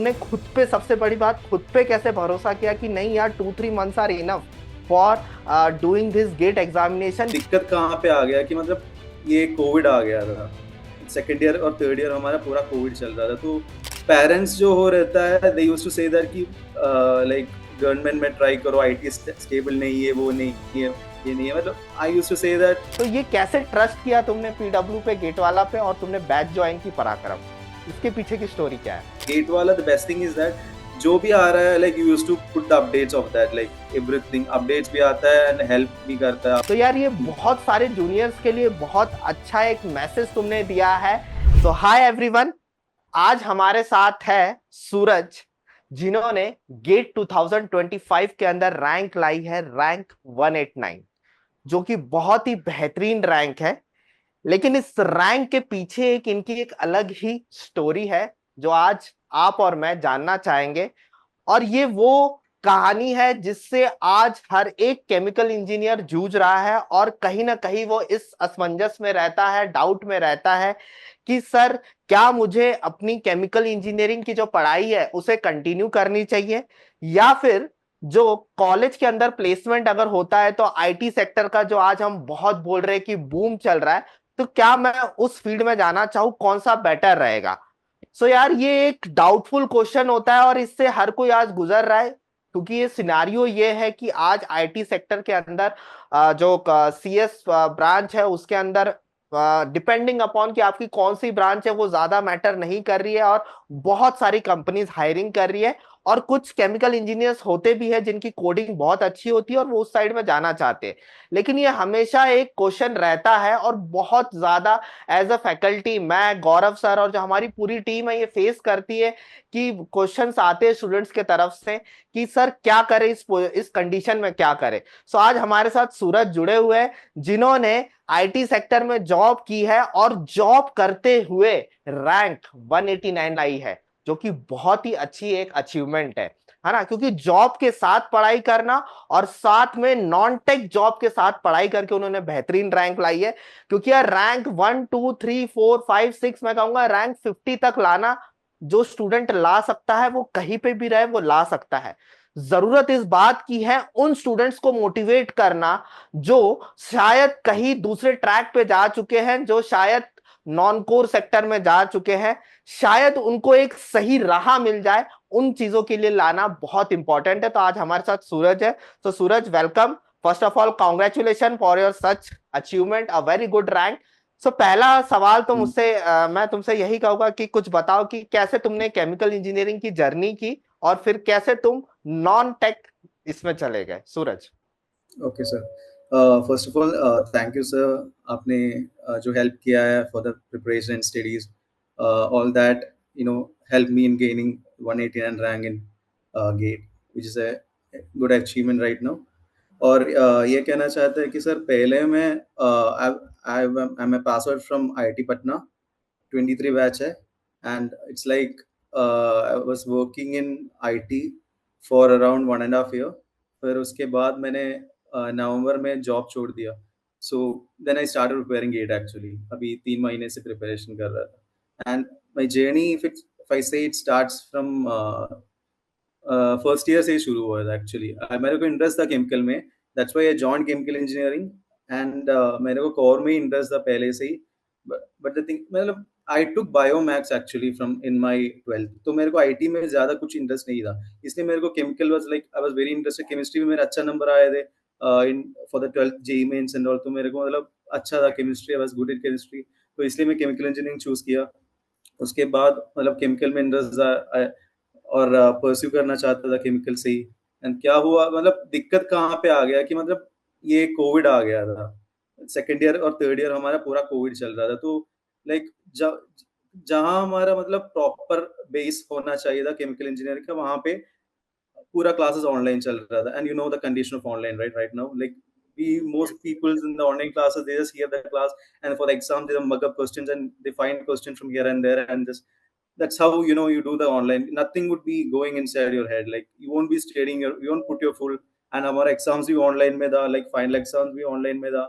तुमने खुद पे, सबसे बड़ी बात, खुद पे कैसे भरोसा किया कि नहीं यार 2-3 months are enough for doing this GATE examination? दिक्कत कहाँ पे आ गया कि मतलब ये कोविड आ गया था। सेकेंड ईयर और थर्ड ईयर हमारा पूरा कोविड चल रहा था, तो पेरेंट्स जो हो रहता है they used to say that कि लाइक गवर्नमेंट में ट्राई करो, आईटी स्टेबल नहीं है, वो नहीं है, ये नहीं है, मतलब I used to say that. तो ये कैसे ट्रस्ट किया तुमने पीडब्ल्यू पे, गेट वाला पे, और तुमने बैच ज्वाइन की पराक्रम? इसके पीछे की स्टोरी क्या है? गेट वाला the best thing is that जो भी आ रहा है like you used to put the updates of that, like everything updates भी आता है एंड हेल्प भी करता है। तो यार ये बहुत सारे जूनियर्स के लिए बहुत अच्छा एक मैसेज तुमने दिया है। तो हाय एवरीवन, आज हमारे साथ है सूरज, जिन्होंने गेट 2025 के अंदर रैंक लाई है, रैंक 189, जो कि बहुत ही बेहतरीन रैंक है। लेकिन इस रैंक के पीछे एक इनकी एक अलग ही स्टोरी है, जो आज आप और मैं जानना चाहेंगे। और ये वो कहानी है जिससे आज हर एक केमिकल इंजीनियर जूझ रहा है, और कहीं ना कहीं वो इस असमंजस में रहता है, डाउट में रहता है कि सर, क्या मुझे अपनी केमिकल इंजीनियरिंग की जो पढ़ाई है उसे कंटिन्यू करनी चाहिए, या फिर जो कॉलेज के अंदर प्लेसमेंट अगर होता है तो आईटी सेक्टर का जो आज हम बहुत बोल रहे हैं कि बूम चल रहा है, तो क्या मैं उस फील्ड में जाना चाहूँ, कौन सा बेटर रहेगा? सो यार ये एक डाउटफुल क्वेश्चन होता है, और इससे हर कोई आज गुजर रहा है, क्योंकि ये सिनारियो ये है कि आज आईटी सेक्टर के अंदर जो सीएस ब्रांच है उसके अंदर, डिपेंडिंग अपॉन कि आपकी कौन सी ब्रांच है, वो ज्यादा मैटर नहीं कर रही है, और बहुत सारी कंपनीज हायरिंग कर रही है। और कुछ केमिकल इंजीनियर्स होते भी है जिनकी कोडिंग बहुत अच्छी होती है और वो उस साइड में जाना चाहते हैं। लेकिन ये हमेशा एक क्वेश्चन रहता है, और बहुत ज्यादा एज अ फैकल्टी मैं, गौरव सर और जो हमारी पूरी टीम है, ये फेस करती है कि क्वेश्चंस आते हैं स्टूडेंट्स के तरफ से कि सर क्या करें, इस कंडीशन में क्या करें। सो आज हमारे साथ सूरज जुड़े हुए हैं, जिन्होंने आईटी सेक्टर में जॉब की है और जॉब करते हुए रैंक 189 लाई है, जो कि बहुत ही अच्छी एक अचीवमेंट है ना? क्योंकि जॉब के साथ पढ़ाई करना और साथ में नॉन टेक जॉब के साथ पढ़ाई करके उन्होंने बेहतरीन रैंक लाई है। क्योंकि यार रैंक 1 2 3 4 5 6, मैं कहूंगा रैंक 50 तक लाना, जो स्टूडेंट ला सकता है वो कहीं पे भी रहे वो ला सकता है। जरूरत इस बात की है उन स्टूडेंट्स को मोटिवेट करना जो शायद कहीं दूसरे ट्रैक पे जा चुके हैं, जो शायद नॉन कोर सेक्टर में जा चुके हैं, शायद उनको एक सही राह मिल जाए, उन चीजों के लिए लाना बहुत इंपॉर्टेंट है। तो आज हमारे साथ सूरज है। तो Suraj, welcome. First of all congratulation for your such achievement, a very good rank. So पहला सवाल तो मुझसे, मैं तुमसे यही कहूंगा कि कुछ बताओ कि कैसे तुमने केमिकल इंजीनियरिंग की जर्नी की, और फिर कैसे तुम नॉन टेक इसमें चले गए, Suraj. Okay sir, first of all thank you sir. आपने जो हेल्प किया है for the preparation and studies, all that you know help me in gaining 189 rank in GATE, which is a good achievement right now. और ये कहना चाहते हैं कि सर पहले मैं I am a pass out from IIT Patna, 23 batch है, and it's like I was working in IT for around 1.5 year. फिर उसके बाद मैंने नवंबर में जॉब छोड़ दिया। So then I started preparing GATE actually, अभी 3 महीने से प्रिपरेशन कर रहा था। And my journey, if I say it starts from first year से ही शुरू हुआ था एक्चुअली। मेरे को इंटरेस्ट था केमिकल में, that's why I joined chemical engineering. And मेरे को कोर में ही इंटरेस्ट था पहले से ही। बट द थिंग, मतलब I took biomaths actually from in my 12th, तो मेरे को आईटी में ज्यादा कुछ इंटरेस्ट नहीं था, इसलिए मेरे को chemical was like I was very interested. Chemistry में मेरे अच्छा नंबर आए थे in for the 12th JEE Mains and all, तो मेरे को मतलब अच्छा था chemistry, I was good in chemistry, तो इसलिए मैं केमिकल इंजीनियरिंग चूज किया। उसके बाद मतलब केमिकल में इंटरेस्ट और परस्यू करना चाहता था केमिकल से ही। एंड क्या हुआ, मतलब दिक्कत कहाँ पे आ गया कि मतलब ये कोविड आ गया था। सेकेंड ईयर और थर्ड ईयर हमारा पूरा कोविड चल रहा था, तो लाइक जहाँ हमारा मतलब प्रॉपर बेस होना चाहिए था केमिकल इंजीनियरिंग का, वहाँ पे पूरा क्लासेस ऑनलाइन चल रहा था। And you know the condition of online right now, like we most people in the online classes, they just hear the class, and for the exam they mug up questions and they find questions from here and there, and just that's how you know you do the online. Nothing would be going inside your head, like you won't be studying your, you won't put your full, and our exams भी online में था, like final exams भी online में था,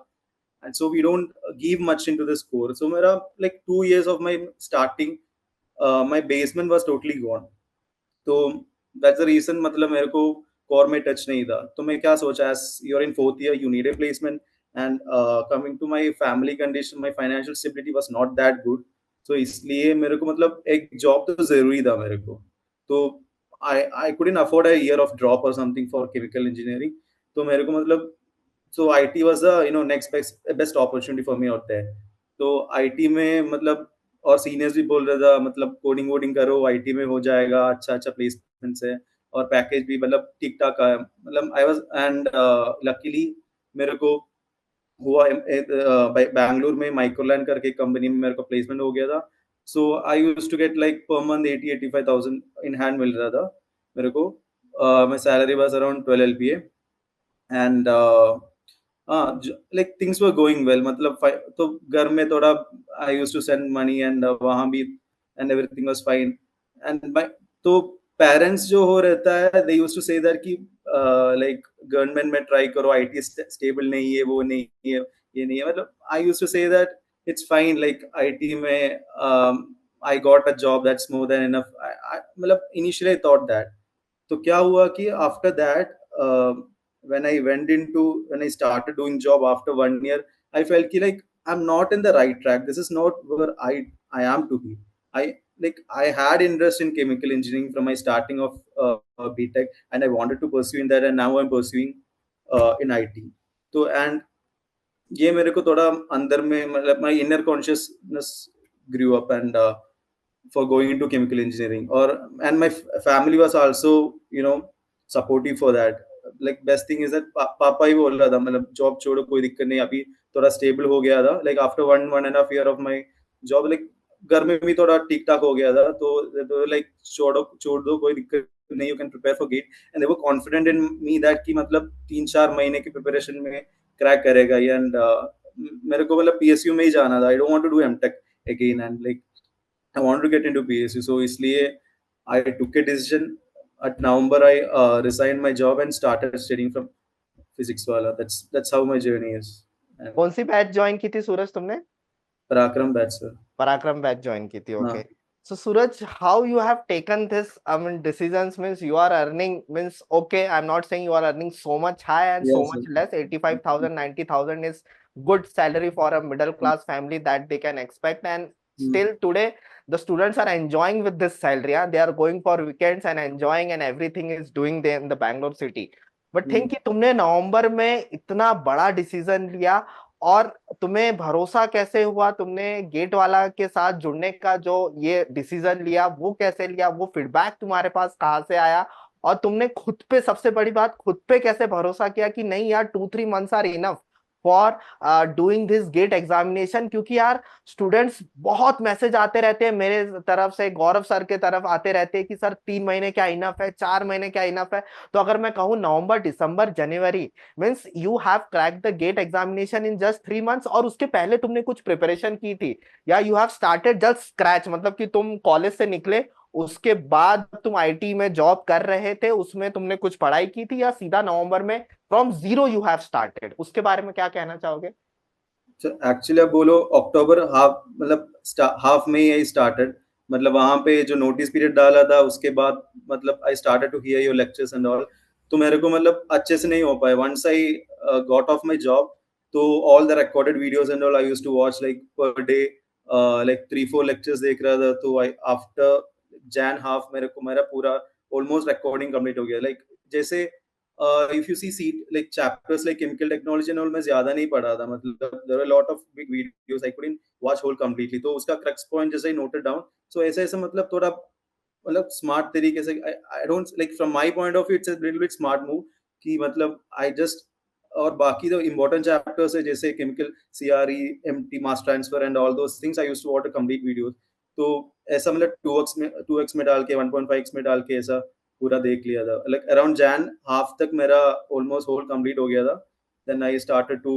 and so we don't give much into this core. So मेरा like 2 years of my starting, my basement was totally gone. तो that's the reason, मतलब मेरे को कोर में टच नहीं था। तो मैं क्या सोचा, as you are in fourth year you need a placement, and coming to my family condition, my financial stability was not that good. तो इसलिए मेरे को मतलब एक जॉब तो जरूरी था मेरे को। तो I couldn't afford a year of drop और समथिंग फॉर केमिकल इंजीनियरिंग। तो मेरे को मतलब, so IT was the next best opportunity for me out there. तो आईटी में मतलब, और सीनियर्स भी बोल रहा था मतलब कोडिंग वोडिंग करो, आईटी में हो जाएगा, अच्छा अच्छा प्लेसमेंट्स है, और पैकेज भी मतलब ठीक ठाक आया। मतलब आई वाज, एंड लकीली मेरे को हुआ बैंगलोर में माइक्रोलैंड करके कंपनी में मेरे को प्लेसमेंट हो गया था। So I used to get like per month 80-85,000 in hand मिल रहा था मेरे को। my salary was around 12 LPA, and हाँ, like things were going well, मतलब तो घर में थोड़ा I used to send money, and वहाँ भी, and everything was fine, and my, तो पेरेंट्स जो हो रहता है, they used to say that कि like गवर्नमेंट में ट्राई करो, आईटी स्टेबल नहीं है, वो नहीं है, ये नहीं है। मतलब I used to say that it's fine, like IT में I got a job, that's more than enough। मतलब initially I thought that। तो क्या हुआ कि after that, when I started doing job after 1 year, I felt ki like I'm not in the right track, this is not where I am to be। I had interest in chemical engineering from my starting of BTech, and I wanted to pursue in that, and now I'm pursuing in IT। तो and ये मेरे को थोड़ा अंदर में, मतलब my inner consciousness grew up, and for going into chemical engineering, or and my family was also supportive for that। like best thing is that पापा ही बोल रहा था, मतलब जॉब छोड़ो, कोई दिक्कत नहीं, अभी थोड़ा स्टेबल हो गया था, like after 1.5 year of my job, like घर में भी थोड़ा ठीक ठाक हो गया था। तो like छोड़ दो, कोई दिक्कत नहीं, you can prepare for GATE, and they were confident in me that कि मतलब 3-4 महीने की प्रिपरेशन में क्रैक करेगा ये। एंड मेरे को मतलब पीएसयू में ही जाना था, I don't want to do MTech again, and like I wanted to get into PSU, so इसलिए I took a decision at November। I resigned my job and started studying from physics वाला। That's how my journey is। And कौन सी batch join की थी सूरज तुमने? पराक्रम batch sir. पराक्रम batch join की थी, हाँ okay. So Suraj, how you have taken this, I mean, decisions means you are earning, means okay, I'm not saying you are earning so much high and so yes sir। much less. 85,000, 90,000 is good salary for a middle class family that they can expect. And still today, the students are enjoying with this salary. Yeah? They are going for weekends and enjoying, and everything is doing there in the Bangalore city. But think कि तुमने नवंबर में इतना बड़ा decision लिया, और तुम्हें भरोसा कैसे हुआ, तुमने गेट वाला के साथ जुड़ने का जो ये डिसीजन लिया वो कैसे लिया, वो फीडबैक तुम्हारे पास कहाँ से आया, और तुमने खुद पे, सबसे बड़ी बात, खुद पे कैसे भरोसा किया कि नहीं यार 2-3 months are enough for doing this GATE examination? क्योंकि यार स्टूडेंट्स बहुत मैसेज आते रहते हैं मेरे तरफ से, गौरव सर के तरफ आते रहते हैं कि सर 3 महीने क्या इनफ है, 4 महीने क्या इनफ है। तो अगर मैं कहूँ नवंबर, दिसंबर, जनवरी, means you have crack the GATE examination in just 3 months, और उसके पहले तुमने कुछ प्रिपरेशन की थी, या you have started just scratch, मतलब कि तुम कॉलेज से निकले उसके बाद तुम आईटी में जॉब कर रहे थे, उसमें तुमने कुछ पढ़ाई की थी, या सीधा नवंबर में from zero you have started? उसके बारे में क्या कहना चाहोगे? एक्चुअली आप बोलो अक्टूबर हाफ, मतलब हाफ में ही आई स्टार्टेड। मतलब वहां पे जो नोटिस पीरियड डाला था उसके बाद, मतलब I started to hear your lectures and all. तो मेरे को मतलब अच्छे से नहीं हो पाया। Once I got off my job, तो all the recorded videos and all I used to watch like per day, like 3-4 lectures देख रहा था। तो आई आफ्टर जैन हाफ मेरे को मेरा पूरा ऑलमोस्ट रिकॉर्डिंग कंप्लीट हो गया। लाइक जैसे if you see like chapters like chemical technology and all, मैं ज्यादा नहीं पढ़ा था, मतलब there were a lot of big videos I couldn't watch whole completely। तो उसका crux point जैसे I noted down, so ऐसे ऐसे मतलब थोड़ा, मतलब स्मार्ट तरीके से I don't like, from my point of view it's a little bit smart move कि मतलब I just, और बाकी जो important chapters है जैसे chemical CRE, MT, mass transfer and all those things, I used to watch a complete videos। तो ऐसा मतलब 2x में डाल के 1.5x में डाल के ऐसा पूरा देख लिया था। लाइक अराउंड जैन हाफ तक मेरा ऑलमोस्ट होल कंप्लीट हो गया था। Then I started to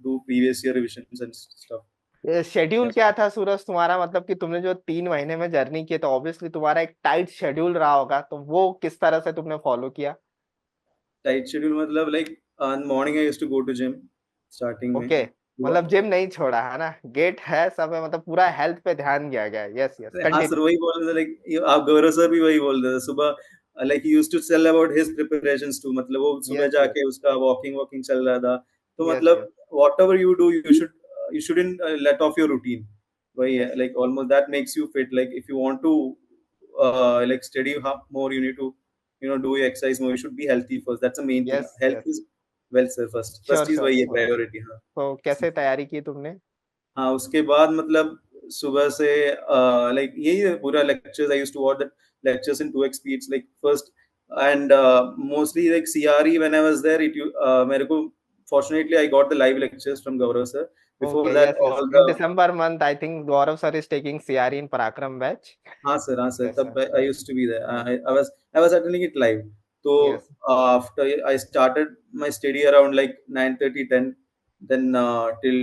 do previous year revision and stuff. Schedule क्या था सूरज तुम्हारा, मतलब कि तुमने जो 3 महीने में जर्नी की, तो ऑब्वियसली तुम्हारा एक टाइट शेड्यूल रहा होगा, तो वो किस तरह से तुमने फॉलो किया? टाइट शेड्यूल मतलब like morning I used to go to gym starting में। ओके। मतलब जिम नहीं छोड़ा है ना, गेट है सब है, मतलब पूरा हेल्थ पे ध्यान दिया गया है। यस यस, हाँ सर, कंटिन्यू। वही बोल रहे थे लाइक आप गौरव सर भी वही बोल रहे थे सुबह like he used to tell about his preparations too, मतलब वो सुबह यस यस जाके उसका वॉकिंग वॉकिंग चल रहा था। तो यस मतलब yes whatever you do you shouldn't let off your routine. वही है yes like almost that makes you fit, like if you want to like study more, you need to do your exercise more, you should be healthy first, that's the main thing, yes health yes. is well sir, first sure is sure वही है sure. priority। हाँ तो कैसे तैयारी की तुमने? हाँ, उसके बाद मतलब सुबह से लाइक यही है पूरा lectures, I used to watch the lectures in 2x speeds like first, and mostly like CRE when I was there, it मेरे को fortunately I got the live lectures from Gaurav sir, okay, before that yes yes, all in the. December month I think Gaurav sir is taking CRE in Parakram batch. हाँ sir, yes तब sir. I used to be there, I was attending it live. तो yes. After I started my study around like 9:30 10, then till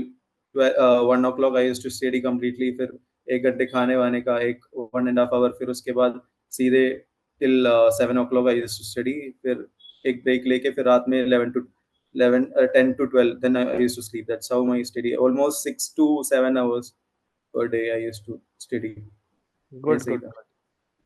1 o'clock I used to study completely, फिर 1 घंटे खाने वाने का, एक 1.5 hour, फिर उसके बाद सीधे till 7 o'clock I used to study, फिर एक ब्रेक लेके फिर रात में 10 to 12 then I used to sleep, that's how my study, almost 6 to 7 hours per day I used to study। Good ऐसे ही गुड। था।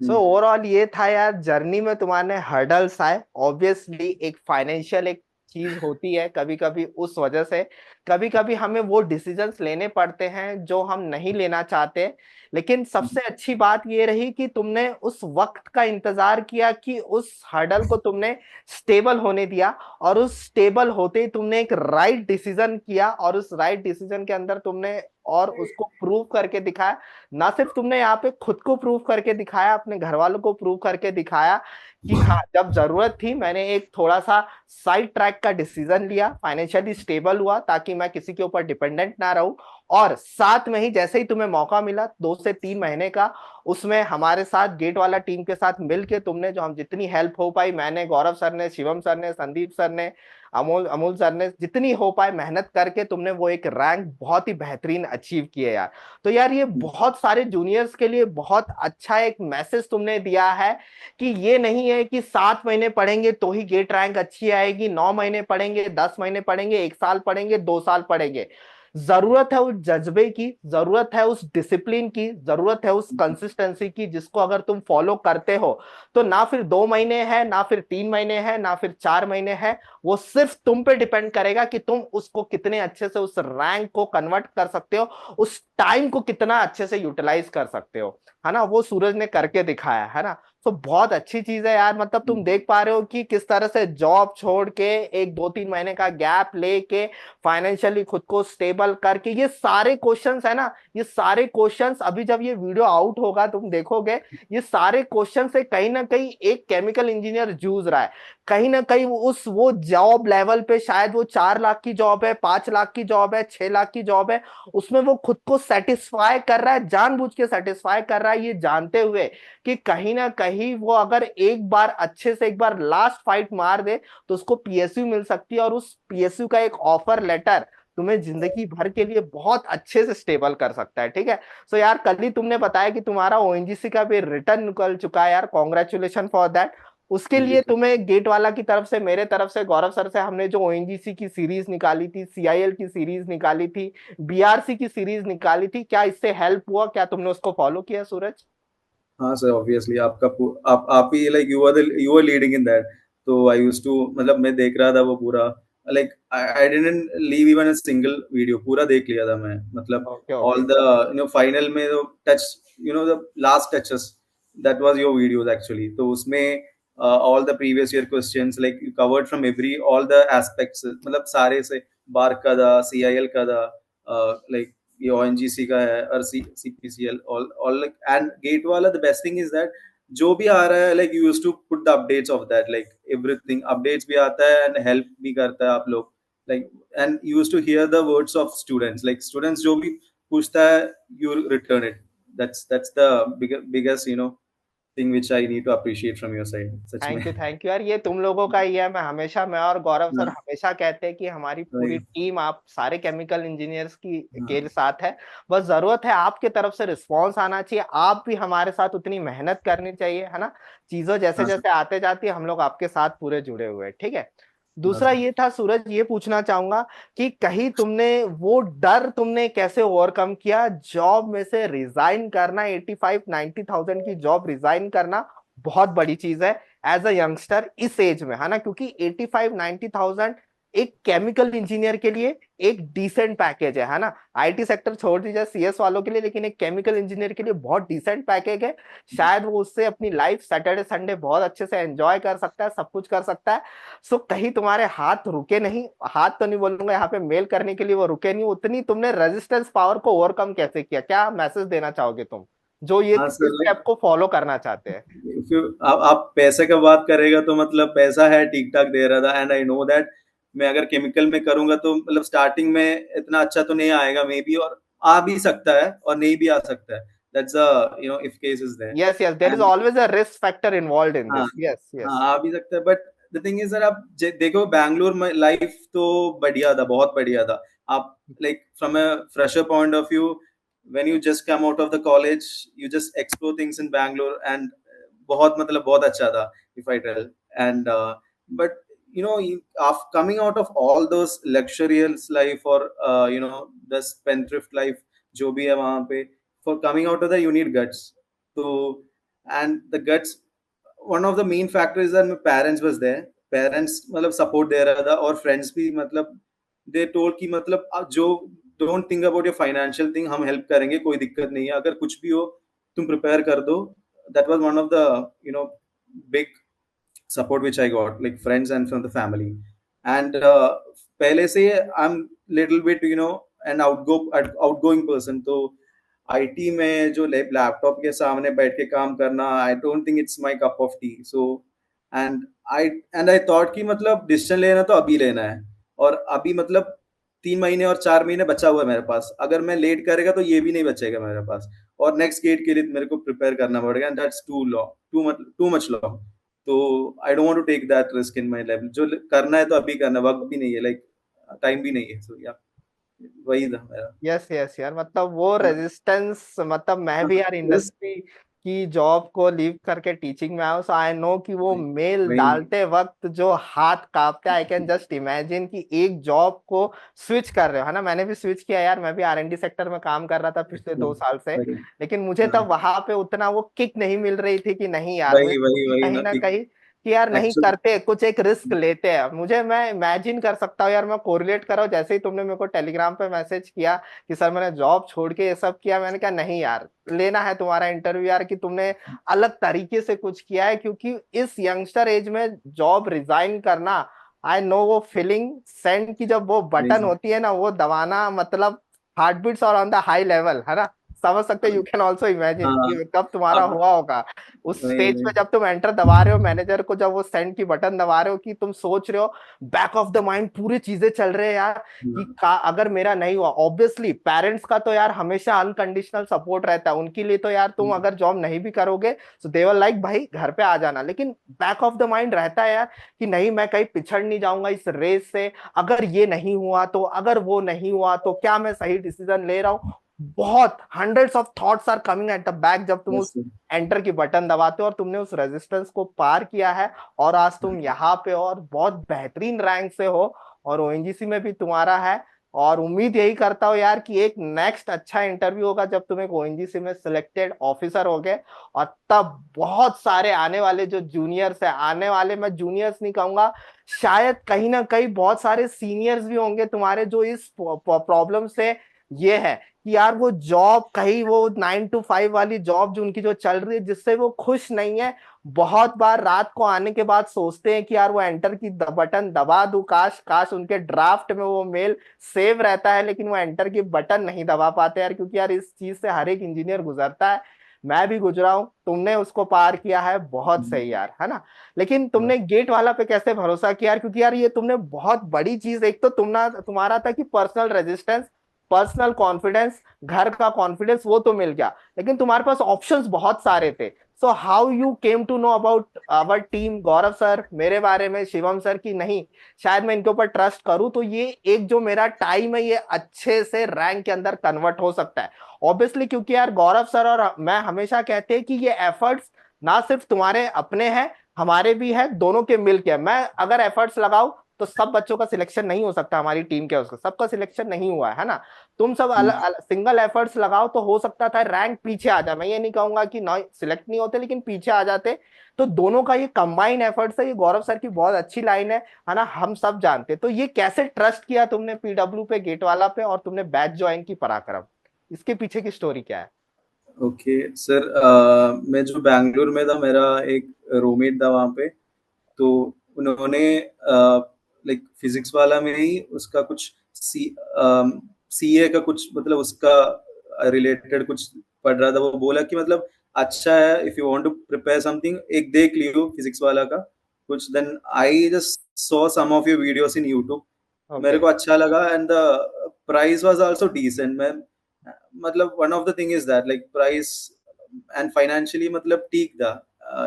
सो हम्म। ओवरऑल ये था यार, जर्नी में तुम्हारे हर्डल्स आए, ऑब्वियसली एक फाइनेंशियल एक चीज होती है कभी कभी, उस वजह से कभी कभी हमें वो डिसीजंस लेने पड़ते हैं जो हम नहीं लेना चाहते। लेकिन सबसे अच्छी बात ये रही कि तुमने उस वक्त का इंतजार किया, कि उस हर्डल को तुमने स्टेबल होने दिया, और उस स्टेबल होते ही तुमने एक राइट डिसीजन किया, और उस राइट डिसीजन के अंदर तुमने और उसको प्रूव करके दिखाया। ना सिर्फ तुमने यहाँ पे खुद को प्रूव करके दिखाया, अपने घर वालों को प्रूव करके दिखाया कि हाँ, जब जरूरत थी मैंने एक थोड़ा सा साइड ट्रैक का डिसीजन लिया, फाइनेंशियली स्टेबल हुआ ताकि मैं किसी के ऊपर डिपेंडेंट ना रहूं। और साथ में ही जैसे ही तुम्हें मौका मिला 2 से 3 महीने का, उसमें हमारे साथ गेट वाला टीम के साथ मिलके तुमने जो हम जितनी हेल्प हो पाई, मैंने, गौरव सर ने, शिवम सर ने, संदीप सर ने, अमोल अमोल सर ने, जितनी हो पाए मेहनत करके तुमने वो एक रैंक बहुत ही बेहतरीन अचीव किए यार। तो यार ये बहुत सारे जूनियर्स के लिए बहुत अच्छा एक मैसेज तुमने दिया है, कि ये नहीं है कि 7 महीने पढ़ेंगे तो ही गेट रैंक अच्छी आएगी, 9 महीने पढ़ेंगे, 10 महीने पढ़ेंगे, 1 साल पढ़ेंगे, 2 साल पढ़ेंगे। जरूरत है उस जज्बे की, जरूरत है उस डिसिप्लिन की, जरूरत है उस कंसिस्टेंसी की, जिसको अगर तुम फॉलो करते हो तो ना फिर 2 महीने है, ना फिर 3 महीने है, ना फिर 4 महीने है, वो सिर्फ तुम पे डिपेंड करेगा कि तुम उसको कितने अच्छे से उस रैंक को कन्वर्ट कर सकते हो, उस टाइम को कितना अच्छे से यूटिलाइज कर सकते हो, है ना। वो सूरज ने करके दिखाया है ना। तो बहुत अच्छी चीज है यार, मतलब तुम देख पा रहे हो कि किस तरह से जॉब छोड़ के एक 2-3 महीने का गैप लेके फाइनेंशियली खुद को स्टेबल करके, ये सारे क्वेश्चंस है ना, ये सारे क्वेश्चंस अभी जब ये वीडियो आउट होगा तुम देखोगे, ये सारे क्वेश्चन से कहीं ना कहीं एक केमिकल इंजीनियर जूझ रहा है। कहीं ना कहीं उस वो जॉब लेवल पे, शायद वो 4 लाख की जॉब है, 5 लाख की जॉब है, 6 लाख की जॉब है, उसमें वो खुद को सेटिस्फाई कर रहा है, जानबूझ के सेटिस्फाई कर रहा है, ये जानते हुए कि कहीं ना कहीं वो अगर एक बार अच्छे से एक बार लास्ट फाइट मार दे तो उसको पीएसयू मिल सकती है, और उस पीएसयू का एक ऑफर लेटर तुम्हें जिंदगी भर के लिए बहुत अच्छे से स्टेबल कर सकता है, ठीक है। सो यार, कल ही तुमने बताया कि तुम्हारा ओएनजीसी का भी रिटर्न निकल चुका है यार, कॉन्ग्रेचुलेशन फॉर दैट। उसके थैंक यू लिए सर। तुम्हें गेट वाला की तरफ से, मेरे तरफ से, गौरव सर से, हमने जो ओएनजीसी की सीरीज निकाली थी, सीआईएल की सीरीज निकाली थी, बीआरसी की सीरीज निकाली थी, क्या इससे हेल्प हुआ? क्या तुमने उसको फॉलो किया सूरज? हाँ सर, ऑब्वियसली आप ही like you are leading in that. तो आई यूज्ड टू, मतलब मैं देख रहा था वो पूरा, like I didn't leave even a single video, पूरा देख लिया था मैं, मतलब okay all okay. The final में जो touch, the last touches, that was your videos actually. तो उसमें all the previous year questions like you covered from every all the aspects, मतलब सारे से, बार का था, सीआईएल का था, लाइक ये ओएनजीसी का है, और CPCL, all like, and GATE वाला the best thing is that जो भी आ रहा है like you used to put the updates of that, like everything updates भी आता है एंड हेल्प भी करता है आप लोग, like and you used to hear the words of students, like students जो भी पूछता है you return it, that's the biggest thing which I need to appreciate from your side, सच में। थैंक यू यार, ये तुम लोगों का ही है। मैं और गौरव सर हाँ, हमेशा कहते हैं कि हमारी पूरी वही, टीम आप सारे केमिकल इंजीनियर्स की के हाँ, साथ है। बस जरूरत है आपके तरफ से रिस्पॉन्स आना चाहिए, आप भी हमारे साथ उतनी मेहनत करनी चाहिए, है ना। चीजों जैसे हाँ सर, जैसे आते जाती है, हम लोग आपके साथ पूरे जुड़े हुए हैं, ठीक है। हाँ दूसरा सर। ये था सूरज, ये पूछना चाहूंगा कि कहीं तुमने वो डर तुमने कैसे ओवरकम किया, जॉब में से रिजाइन करना, 85-90,000 की जॉब रिजाइन करना बहुत बड़ी चीज है एज अ यंगस्टर इस एज में, है ना, क्योंकि 85-90,000 एक केमिकल इंजीनियर के लिए एक डिसेंट पैकेज है ना। आईटी सेक्टर छोड़ दीजिए सीएस वालों के लिए, लेकिन एक केमिकल इंजीनियर के लिए बहुत डिसेंट पैकेज है। शायद वो उससे अपनी लाइफ सैटरडे संडे बहुत अच्छे से एंजॉय कर सकता है, सब कुछ कर सकता है। सो कहीं तुम्हारे हाथ रुके नहीं, हाथ तो नहीं बोलूंगा यहाँ पे, मेल करने के लिए वो रुके नहीं, उतनी तुमने रेजिस्टेंस पावर को ओवरकम कैसे किया, क्या मैसेज देना चाहोगे तुम जो ये हाँ इस सर, लाइक स्टेप को फॉलो करना चाहते हैं? आप पैसे का बात करेगा तो मतलब पैसा है ठीक ठाक दे रहा था, एंड आई नो दैट मैं अगर केमिकल में करूंगा तो मतलब स्टार्टिंग में इतना अच्छा तो नहीं आएगा मे बी, और आ भी सकता है और नहीं भी आ सकता है। That's a if case is there. Yes yes, there is and always a risk factor involve in हाँ, दिस, यस हाँ यस। आ भी सकता है, but the thing is sir, आप देखो बैंगलोर में लाइफ तो बढ़िया था, बहुत बढ़िया था। आप like from a fresher point of view, when you just come out of the college, you just explore things in Bangalore, and बहुत मतलब बहुत अच्छा था if I tell. And but after coming out of all those luxurious life, or the spendthrift life जो भी है वहां पे, for coming out of that you need guts. तो and the guts, one of the main factors is that my parents was there, parents मतलब support दे रहा था, और फ्रेंड्स भी मतलब दे टोल्ड कि मतलब जो don't think about your financial thing, हम हेल्प करेंगे, कोई दिक्कत नहीं है, अगर कुछ भी हो तुम प्रिपेयर कर दो। That was one of the big support which I got, like friends and from the family. And पहले से I'm little bit an outgoing person, तो आईटी में जो लैपटॉप के सामने बैठ के काम करना, I don't think it's my cup of T. So and I thought कि मतलब डिसीजन लेना तो अभी लेना है, और अभी मतलब 3 महीने और 4 महीने बचा हुआ है मेरे पास, अगर मैं लेट करेगा तो ये भी नहीं बचेगा मेरे पास, और नेक्स्ट गेट के लिए मेरे को प्रिपेयर करना पड़ेगा, and that's too long, too much long. तो I don't want to take that risk in my life, जो करना है तो अभी करना है, वक्त भी नहीं है, लाइक टाइम भी नहीं है। सो या वही था मेरा। यस यस यार, मतलब वो रेजिस्टेंस, मतलब मैं भी यार बस इंडस्ट्री की जॉब को लीव करके टीचिंग में आया हूँ, सो आई नो कि वो मेल वही डालते वक्त जो हाथ कांपते, आई कैन जस्ट इमेजिन कि एक जॉब को स्विच कर रहे हो, है ना। मैंने भी स्विच किया यार, मैं भी आरएनडी सेक्टर में काम कर रहा था पिछले 2 साल से, वही लेकिन मुझे हाँ, तब वहां पे उतना वो किक नहीं मिल रही थी कि नहीं यार, मुझे वही था वही कि वही कहीं ना ना कि कहीं कि यार नहीं एक्चुअल करते कुछ, एक रिस्क लेते हैं मुझे। मैं इमेजिन कर सकता हूँ यार, मैं कोरिलेट कर रहा हूँ, जैसे ही तुमने मेरे को टेलीग्राम पे मैसेज किया कि सर मैंने जॉब छोड़ के ये सब किया, मैंने कहा नहीं यार, लेना है तुम्हारा इंटरव्यू यार, कि तुमने अलग तरीके से कुछ किया है, क्योंकि इस यंगस्टर एज में जॉब रिजाइन करना, आई नो वो फीलिंग, सेंड की जब वो बटन होती है ना, वो दबाना, मतलब हार्ट बीट्स और ऑन द हाई लेवल, है ना। समझ सकते, यू कैन ऑल्सो इमेजिन हाँ। कि कब तुम्हारा अब हुआ होगा उस वही स्टेज वही पे, जब तुम एंटर दबा रहे हो मैनेजर को, जब वो सेंड की बटन दबा रहे हो, कि तुम सोच रहे हो बैक ऑफ द माइंड पूरी चीजें चल रहे हैं यार, कि अगर मेरा नहीं हुआ, ऑब्वियसली पेरेंट्स का तो यार हमेशा अनकंडीशनल सपोर्ट रहता है, उनके लिए तो यार तुम अगर जॉब नहीं भी करोगे तो दे वर लाइक भाई घर पे आ जाना, लेकिन बैक ऑफ द माइंड रहता है यार कि नहीं मैं कहीं पिछड़ नहीं जाऊंगा इस रेस से, अगर ये नहीं हुआ तो, अगर वो नहीं हुआ तो, क्या मैं सही डिसीजन ले रहा हूँ। बहुत hundreds of thoughts are coming at the back जब तुम उस बस एंटर की बटन दबाते हो, और तुमने उस रेजिस्टेंस को पार किया है, और आज तुम यहाँ पे हो और बहुत बेहतरीन रैंक से हो, और ओएनजीसी में भी तुम्हारा है। और उम्मीद यही करता हूँ यार कि एक नेक्स्ट अच्छा इंटरव्यू होगा जब तुम एक ओएनजीसी में सिलेक्टेड ऑफिसर होगे, और तब बहुत सारे आने वाले जो जूनियर्स है, आने वाले, मैं जूनियर्स नहीं कहूंगा, शायद कहीं ना कहीं बहुत सारे सीनियर्स भी होंगे तुम्हारे, जो इस प्रॉब्लम से ये है कि यार वो जॉब, कहीं वो 9 to 5 वाली जॉब जो उनकी जो चल रही है, जिससे वो खुश नहीं है, बहुत बार रात को आने के बाद सोचते हैं कि यार वो एंटर की बटन दबा दूं, काश काश उनके ड्राफ्ट में वो मेल सेव रहता है, लेकिन वो एंटर की बटन नहीं दबा पाते यार, क्योंकि यार इस चीज से हर एक इंजीनियर गुजरता है, मैं भी गुजरा हूं, तुमने उसको पार किया है, बहुत सही यार, है ना। लेकिन तुमने गेट वाला पे कैसे भरोसा किया यार, क्योंकि यार ये तुमने बहुत बड़ी चीज, एक तो तुम्हारा था कि पर्सनल रेजिस्टेंस, पर्सनल कॉन्फिडेंस, घर का कॉन्फिडेंस, वो तो मिल गया, लेकिन तुम्हारे पास ऑप्शंस बहुत सारे थे। So how you came to know about our team, Gaurav sir, मेरे बारे में, शिवम सर, की नहीं शायद मैं इनके ऊपर ट्रस्ट करूं तो ये एक जो मेरा टाइम है ये अच्छे से रैंक के अंदर कन्वर्ट हो सकता है। ऑब्वियसली क्योंकि यार गौरव सर और मैं हमेशा कहते हैं कि ये एफर्ट्स ना सिर्फ तुम्हारे अपने हैं, हमारे भी है, दोनों के मिल के, मैं अगर एफर्ट्स लगाऊं तो सब बच्चों का सिलेक्शन नहीं हो सकता हमारी टीम के, उसका सबका सिलेक्शन नहीं हुआ है ना। तुम सब सिंगल एफर्ट्स लगाओ तो हो सकता था रैंक पीछे आ जाए, मैं ये नहीं कहूंगा कि नॉ सिलेक्ट नहीं होते, लेकिन पीछे आ जाते। तो दोनों का ये कंबाइन एफर्ट्स है, ये गौरव सर की बहुत अच्छी लाइन है ना, हम सब जानते। तो ये कैसे ट्रस्ट किया तुमने पीडब्ल्यू पे, गेट वाला पे, और तुमने बैच ज्वाइन की पराक्रम, इसके पीछे की स्टोरी क्या है? ओके सर, मैं जो बैंगलोर में था, मेरा एक रूममेट था वहाँ पे। तो उन्होंने लाइक फिजिक्स वाला में ही उसका कुछ सीए का कुछ मतलब उसका रिलेटेड कुछ पढ़ रहा था। वो बोला कि मतलब अच्छा है, if you want to prepare something एक देख लियो फिजिक्स वाला का कुछ। Then I just saw some of your videos in YouTube, मेरे ओके। को अच्छा लगा and the price was also decent. मैं मतलब one of the thing is that like price and financially मतलब ठीक था,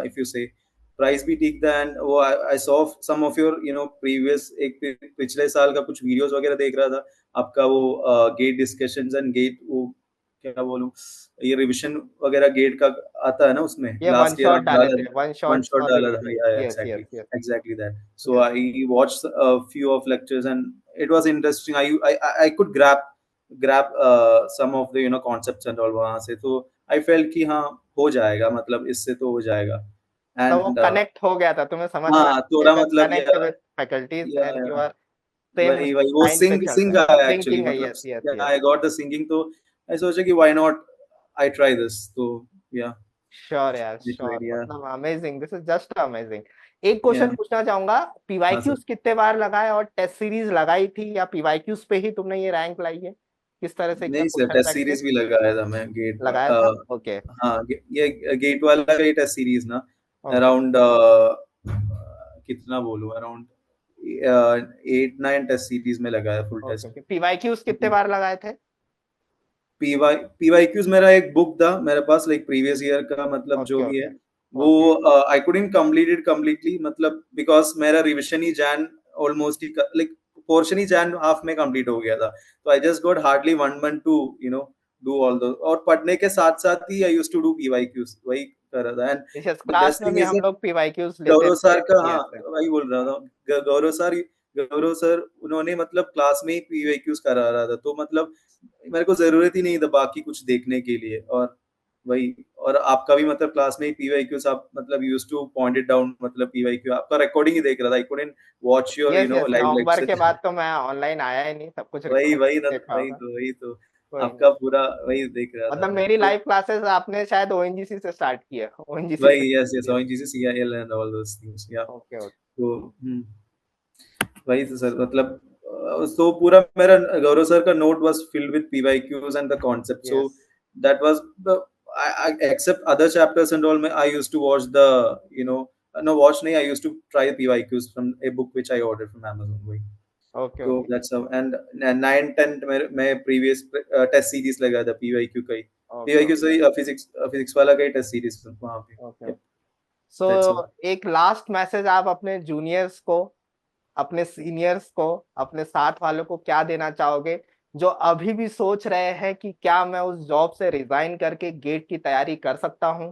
इफ यू से प्राइस भी ठीक था। एंड वो I saw some of your previous एक पिछले साल का कुछ वीडियोस वगैरह देख रहा था आपका, वो गेट डिस्कशंस एंड गेट वो क्या बोलूं, ये रिविजन वगैरह गेट का आता है ना, उसमें ये वन लास्ट ईयर शॉट आप डाले डाला थे, one one shot shot for the डाला था। गेट। या yes exactly, yes yes exactly that. So yes. I watched a few of lectures and it was interesting. I could grab some of the concepts and all वहां से। तो I felt कि हाँ हो जाएगा, मतलब इससे तो हो जाएगा। तो वो एंड कनेक्ट हो गया था, तुम्हें समझ में हाँ थोड़ा मतलब connect with faculties and you are same वही वही वो लाइन पे सिंग चल सिंग रहे हैं, आया एक्चुअली, सिंकिंग है। मतलब yes yes yes. I got the singing. तो आई सोचा कि why not I try this. तो या श्योर यार श्योर, डिसाइड या मतलब amazing, this is just amazing. एक या क्वेश्चन पूछना चाहूंगा, हाँ सर। पीवाईक्यूज कितने बार लगाए, और टेस्ट सीरीज लगाई थी, या पीवाईक्यूज पे ही तुमने ये रैंक लाई है? किस तरह से, क्या नहीं sir, question test practice series भी लगाया था मैं गेट लगाया था? ओके हाँ ये गेट वाला का ये टेस्ट सीरीज ना ओके अराउंड कितना बोलूं, अराउंड 8-9 टेस्ट सीरीज में लगाया फुल टेस्ट। ओके। पीवाईक्यूज कितने बार लगाए थे? पीवाईक्यूज मेरा एक बुक था मेरे पास, लाइक प्रीवियस ईयर का, मतलब जो ओके भी है ओके वो okay. I couldn't complete it completely, मतलब बिकॉज मेरा रिविजन ही जैन ऑलमोस्ट ही लाइक पोर्शन ही जैन हाफ में कंप्लीट हो गया था। तो I just got hardly 1 month to do all दो, और पढ़ने के साथ साथ ही I used to do PYQs, वही कर रहा था। Yes, and the class best में थिंग भी इज हम लोग पीवाईक्यूज लेते गौरव थे। सर का, हाँ यस। वही बोल रहा था। गौरव सर उन्होंने मतलब क्लास में ही पीवाईक्यूज करा रहा था, तो मतलब मेरे को जरूरत ही नहीं था बाकी कुछ देखने के लिए। और वही, और आपका भी मतलब क्लास में ही पीवाईक्यूज आप मतलब used to point it down, मतलब पीवाईक्यू आपका रिकॉर्डिंग ही देख रहा था। I couldn't watch your yes yes, live नवंबर के लेक्चर। बाद तो मैं ऑनलाइन आया ही नहीं, सब कुछ वही रिकॉर्ड वही ना, देखा होगा। वही तो कोई नहीं। आपका पूरा वही देख रहा था मतलब मैं मेरी तो। लाइव क्लासेस आपने शायद ओएनजीसी से स्टार्ट किया, ओएनजीसी से। वही yes yes, yes. ONGC CIL and all those things या। Okay okay. तो वही तो सर, मतलब तो पूरा मेरा गौरव सर का note was filled with PYQs and the concept. So yes. That was the except other chapters and all, I used to watch the no watch nahi, I used to try PYQs from a book which I ordered from Amazon वही। Okay तो okay that's how। and 9-10 मैं previous test series लगा था PYQ का ही, okay PYQ से ही physics physics वाला का ही test series वहां ओके। पे। सो that's how। एक लास्ट मैसेज आप अपने जूनियर्स को, अपने सीनियर्स को, अपने साथ वालों को क्या देना चाहोगे, जो अभी भी सोच रहे हैं कि क्या मैं उस जॉब से रिजाइन करके गेट की तैयारी कर सकता हूँ,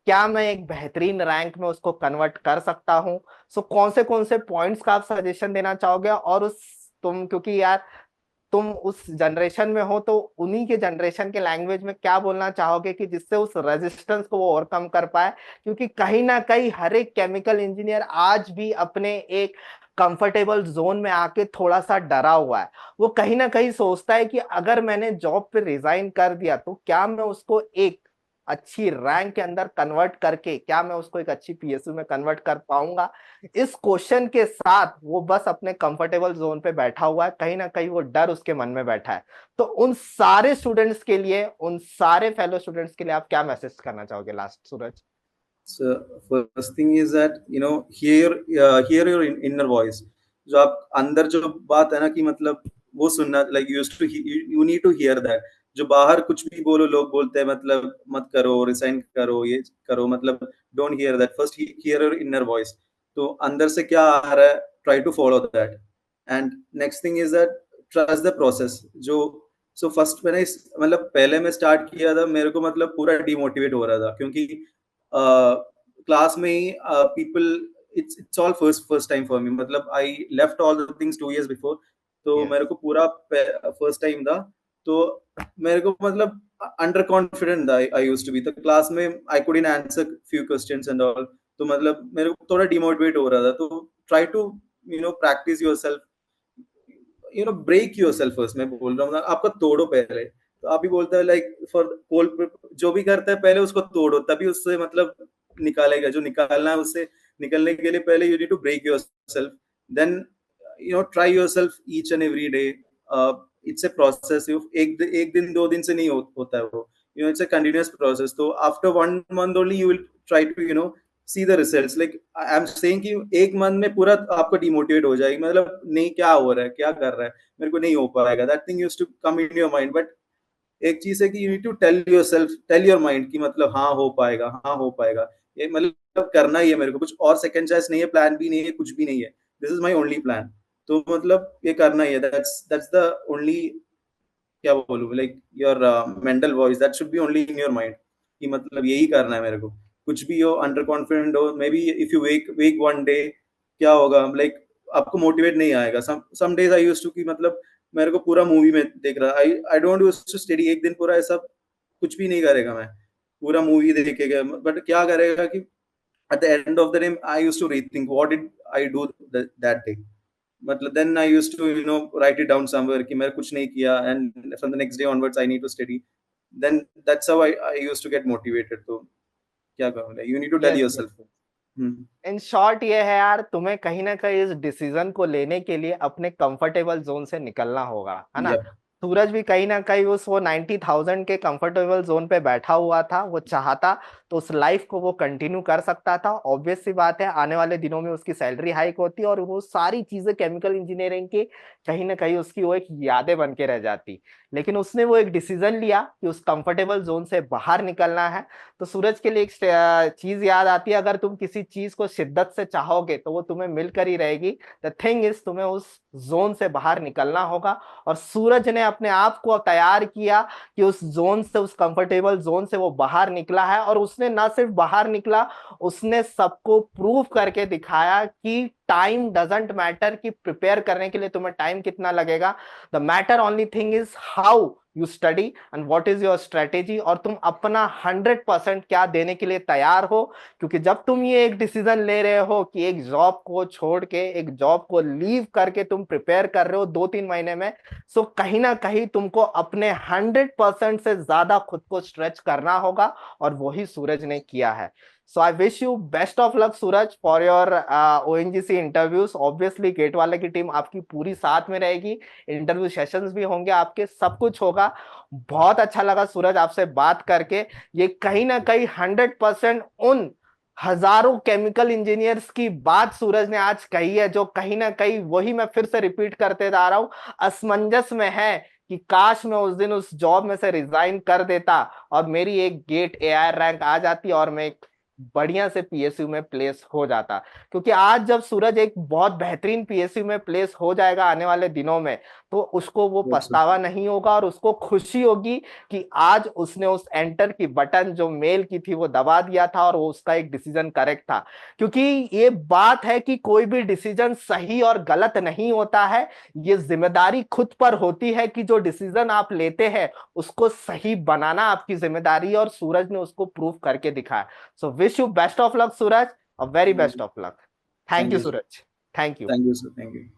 क्या मैं एक बेहतरीन रैंक में उसको कन्वर्ट कर सकता हूँ? सो कौन से पॉइंट्स का आप सजेशन देना चाहोगे? और उस, तुम क्योंकि यार तुम उस जनरेशन में हो, तो उन्हीं के जनरेशन के लैंग्वेज में क्या बोलना चाहोगे कि जिससे उस रेजिस्टेंस को वो ओवरकम कर पाए? क्योंकि कहीं ना कहीं हर एक केमिकल इंजीनियर आज भी अपने एक कंफर्टेबल जोन में आके थोड़ा सा डरा हुआ है। वो कहीं ना कहीं सोचता है कि अगर मैंने जॉब पे रिजाइन कर दिया तो क्या मैं उसको एक अच्छी रैंक के अंदर कन्वर्ट करके, क्या मैं उसको एक अच्छी पीएसयू में कन्वर्ट कर पाऊंगा? इस क्वेश्चन के साथ वो बस अपने कंफर्टेबल जोन पे बैठा हुआ है, कहीं ना कहीं वो डर उसके मन में बैठा है। तो उन सारे स्टूडेंट्स के लिए, उन सारे फेलो स्टूडेंट्स के लिए आप क्या मैसेज करना चाहोगे last, Suraj? So first thing is that hear your inner voice। जो आप अंदर जो बात है ना कि मतलब वो सुनना, like you need to hear that। जो बाहर कुछ भी बोलो, लोग बोलते हैं मतलब मत करो, रिसाइन करो, ये करो, मतलब don't hear that। first hear your inner voice। तो अंदर से क्या आ रहा है, try to follow that। and next thing is that trust the process। जो फर्स्ट मैंने मतलब पहले मैं स्टार्ट किया था, मेरे को मतलब पूरा डिमोटिवेट हो रहा था, क्योंकि क्लास में ही people it's all first time for me. मतलब I left all the things 2 years before, तो Yes. मेरे को पूरा फर्स्ट टाइम था, तो मेरे को मतलब अंडर कॉन्फिडेंट था आई यूज्ड टू बी, तो क्लास में I couldn't answer few questions and all, तो मतलब मेरे को थोड़ा डिमोटिवेट हो रहा था, तो try to practice yourself, break yourself first, मैं बोल रहा हूँ ना, आपका तोड़ो पहले, तो आप ही बोलते हैं लाइक फॉर कोल, जो भी करता है पहले उसको तोड़ो, तभी उससे मतलब निकालेगा जो निकालना है, उससे निकलने के लिए पहले you need to break yourself, then try yourself each and every day, it's a process, एक दिन 2 दिन से नहीं होता है वो, इट्स ए कंटिन्यूअस प्रोसेस, तो after 1 month only you will try to see the results, like I am saying कि एक मंथ में पूरा आपको डिमोटिवेट हो जाएगी, मतलब नहीं क्या हो रहा है, क्या कर रहा है, मेरे को नहीं हो पाएगा, that thing used to come in your mind, but एक चीज है कि you need to tell yourself, tell your mind कि मतलब हाँ हो पाएगा, हाँ हो पाएगा, ये मतलब करना ही है मेरे को, कुछ और सेकंड चॉइस नहीं है, प्लान भी नहीं है, कुछ भी नहीं है, this is my only plan, तो मतलब ये करना ही है, दैट्स द ओनली, क्या बोलूं, like your mental voice that should be only in your mind, कि मतलब यही करना है मेरे को, कुछ भी हो, अंडर कॉन्फिडेंट हो, maybe if you wake wake one day, क्या होगा, लाइक आपको मोटिवेट नहीं आएगा, some days I used to, कि मतलब मेरे को पूरा मूवी में देख रहा, I don't used to study, एक दिन पूरा ऐसा कुछ भी नहीं करेगा, मैं पूरा मूवी देखेगा, बट क्या करेगा कि at the end of the day I used to rethink what did I do that day, मतलब then I used to write it down somewhere कि मैं कुछ नहीं किया, and from the next day onwards I need to study, then that's how I used to get motivated, तो क्या करूँ, you need to tell yes, yourself. Yes. hmm. In short ये है यार, तुम्हें कहीं ना कहीं इस डिसीजन को लेने के लिए अपने कंफर्टेबल जोन से निकलना होगा, है ना। Yep. सूरज भी कहीं ना कहीं उस वो 90,000 के कंफर्टेबल जोन पे बैठा हुआ था, वो चाहता तो उस लाइफ को वो कंटिन्यू कर सकता था। ऑब्वियस सी बात है, आने वाले दिनों में उसकी सैलरी हाइक होती और वो सारी चीजें केमिकल इंजीनियरिंग की कहीं ना कहीं उसकी वो एक यादें बन के रह जाती। लेकिन उसने वो एक डिसीजन लिया कि उस कंफर्टेबल जोन से बाहर निकलना है। तो सूरज के लिए एक चीज याद आती है, अगर तुम किसी चीज को शिद्दत से चाहोगे तो वो तुम्हें मिलकर ही रहेगी। द थिंग इज, तुम्हें उस जोन से बाहर निकलना होगा। और सूरज ने अपने आप को तैयार किया कि उस जोन से, उस कंफर्टेबल जोन से वो बाहर निकला है। और उसने ना सिर्फ बाहर निकला, उसने सबको प्रूव करके दिखाया कि टाइम डजंट मैटर, कि प्रिपेयर करने के लिए तुम्हें टाइम कितना लगेगा। The matter only thing is how you study and what is your strategy, और तुम अपना 100% क्या देने के लिए तैयार हो। क्योंकि जब तुम ये एक डिसीजन ले रहे हो कि एक जॉब को छोड़ के, एक जॉब को लीव करके तुम प्रिपेयर कर रहे हो 2-3 महीने में, सो कहीं ना कहीं तुमको अपने 100% से ज्यादा खुद को स्ट्रेच करना होगा। और वही सूरज ने किया है। So I wish you best of luck Suraj for your ONGC interviews. Obviously GATE वाले की टीम आपकी पूरी साथ में रहेगी, इंटरव्यू सेशंस भी होंगे आपके, सब कुछ होगा। बहुत अच्छा लगा सूरज आपसे बात करके। ये कहीं ना कहीं 100% उन हजारों केमिकल इंजीनियर्स की बात सूरज ने आज कही है, जो कहीं ना कहीं, वही मैं फिर से रिपीट करते जा रहा हूं, असमंजस में है कि काश मैं उस दिन उस जॉब में से रिजाइन कर देता और मेरी एक गेट एआई रैंक आ जाती और मैं एक बढ़िया से पीएसयू में प्लेस हो जाता। क्योंकि आज जब सूरज एक बहुत बेहतरीन पीएसयू में प्लेस हो जाएगा आने वाले दिनों में, तो उसको वो Yes, sir. पछतावा नहीं होगा और उसको खुशी होगी कि आज उसने उस एंटर की बटन जो मेल की थी वो दबा दिया था और वो उसका एक डिसीजन करेक्ट था। क्योंकि ये बात है कि कोई भी डिसीजन सही और गलत नहीं होता है, ये जिम्मेदारी खुद पर होती है कि जो डिसीजन आप लेते हैं उसको सही बनाना आपकी जिम्मेदारी है। और सूरज ने उसको प्रूव करके दिखाया। So wish you best of luck Suraj, और very Thank best you. Of luck. Thank Thank you you, sir. Suraj, thank you. Thank you, sir. Thank you.